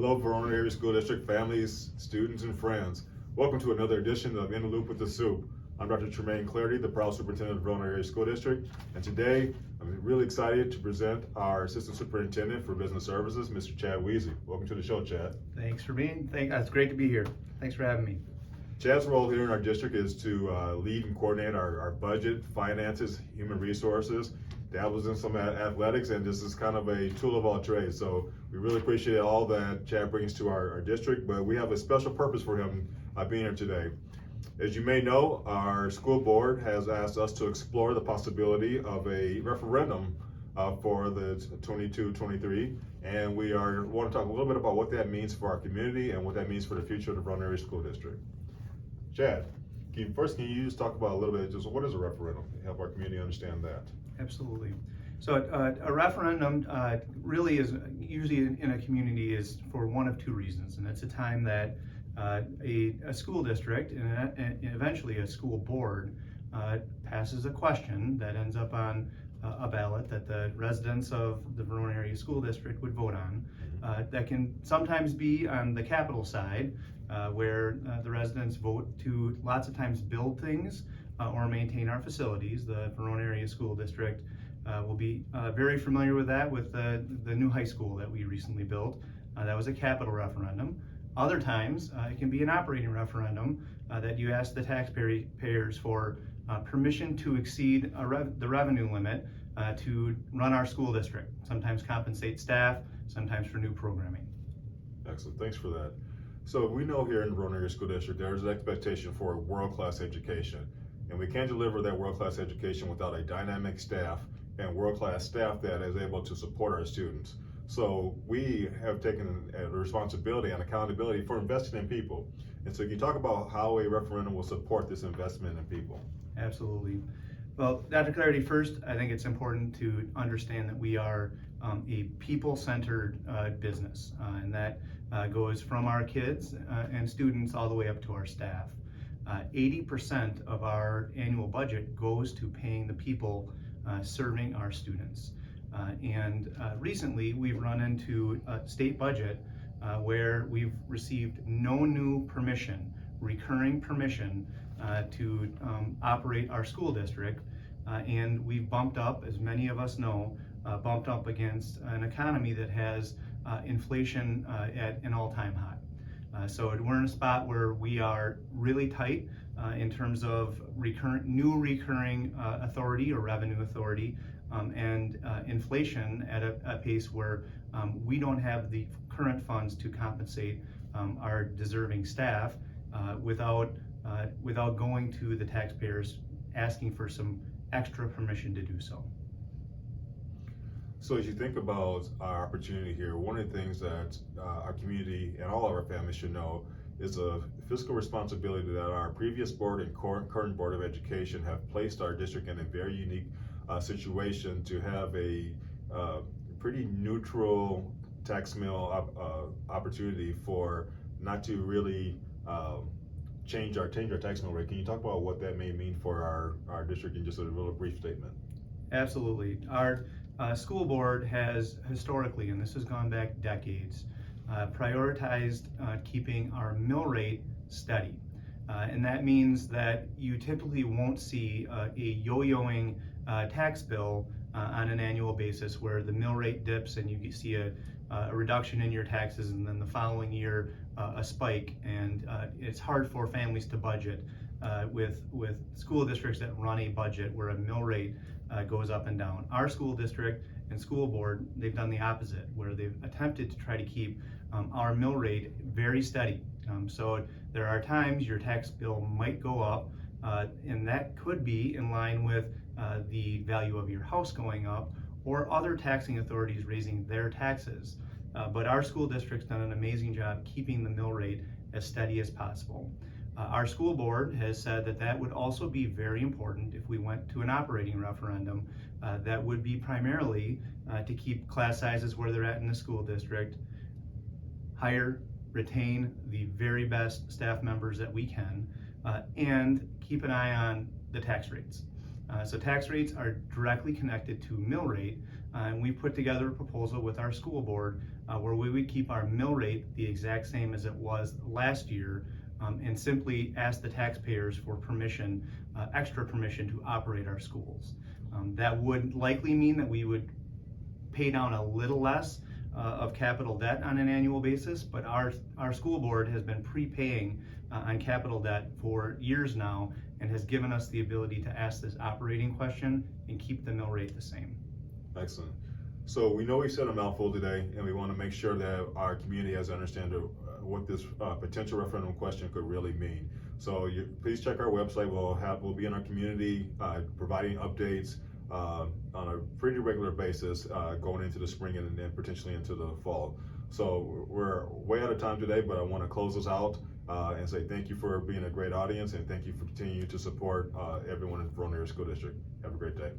Hello, Verona Area School District families, students, and friends. Welcome to another edition of In the Loop with the Soup. I'm Dr. Tremayne Clardy, the proud superintendent of Verona Area School District, and today I'm really excited to present our Assistant Superintendent for Business Services, Mr. Chad Wiese. Welcome to the show, Chad. Thanks for being. It's great to be here. Thanks for having me. Chad's role here in our district is to lead and coordinate our budget, finances, human resources, dabbles in some athletics, and this is kind of a tool of all trades. So we really appreciate all that Chad brings to our district, but we have a special purpose for him being here today. As you may know, our school board has asked us to explore the possibility of a referendum for the 22-23, and we want to talk a little bit about what that means for our community and what that means for the future of the Verona Area School District. Chad, can you just talk about a little bit, just what is a referendum? Help our community understand that. Absolutely. So a referendum really is usually in a community is for one of two reasons, and it's a time that a school district and eventually a school board passes a question that ends up on a ballot that the residents of the Verona Area School District would vote on. That can sometimes be on the capital side, where the residents vote to lots of times build things or maintain our facilities. The Verona Area School District will be very familiar with that with the new high school that we recently built. That was a capital referendum. Other times it can be an operating referendum that you ask the taxpayers for permission to exceed the revenue limit to run our school district, sometimes compensate staff, sometimes for new programming. Excellent, thanks for that. So we know here in the Verona Area School District there's an expectation for a world-class education, and we can't deliver that world-class education without a dynamic staff and world-class staff that is able to support our students. So we have taken a responsibility and accountability for investing in people. And so can you talk about how a referendum will support this investment in people? Absolutely. Well, Dr. Clardy, first, I think it's important to understand that we are a people-centered business, and that goes from our kids and students all the way up to our staff. 80% of our annual budget goes to paying the people serving our students. And recently we've run into a state budget where we've received no new permission, recurring permission to operate our school district. And we've bumped up, as many of us know, bumped up against an economy that has inflation at an all-time high. So we're in a spot where we are really tight in terms of new recurring authority or revenue authority, and inflation at a pace where we don't have the current funds to compensate our deserving staff without going to the taxpayers asking for some extra permission to do so. So as you think about our opportunity here, one of the things that our community and all of our families should know is a fiscal responsibility that our previous board and current Board of Education have placed our district in a very unique situation to have a pretty neutral tax mill opportunity for not to really change our tax mill rate. Can you talk about what that may mean for our district in just a real brief statement? Absolutely. Our school board has historically, and this has gone back decades, prioritized keeping our mill rate steady. And that means that you typically won't see a yo-yoing tax bill on an annual basis where the mill rate dips and you see a reduction in your taxes, and then the following year a spike, and it's hard for families to budget with school districts that run a budget where a mill rate goes up and down. Our school district and school board, they've done the opposite, where they've attempted to try to keep our mill rate very steady. So there are times your tax bill might go up, and that could be in line with the value of your house going up or other taxing authorities raising their taxes. But our school district's done an amazing job keeping the mill rate as steady as possible. Our school board has said that that would also be very important if we went to an operating referendum. That would be primarily to keep class sizes where they're at in the school district, hire, retain the very best staff members that we can, and keep an eye on the tax rates. So tax rates are directly connected to mill rate, and we put together a proposal with our school board where we would keep our mill rate the exact same as it was last year, and simply ask the taxpayers for permission, extra permission to operate our schools. That would likely mean that we would pay down a little less of capital debt on an annual basis, but our school board has been prepaying on capital debt for years now and has given us the ability to ask this operating question and keep the mill rate the same. Excellent. So we know we said a mouthful today, and we want to make sure that our community has understanding what this potential referendum question could really mean. So please check our website. We'll be in our community providing updates on a pretty regular basis going into the spring and then potentially into the fall. So we're way out of time today, but I want to close us out and say thank you for being a great audience, and thank you for continuing to support everyone in the Verona Area School District. Have a great day.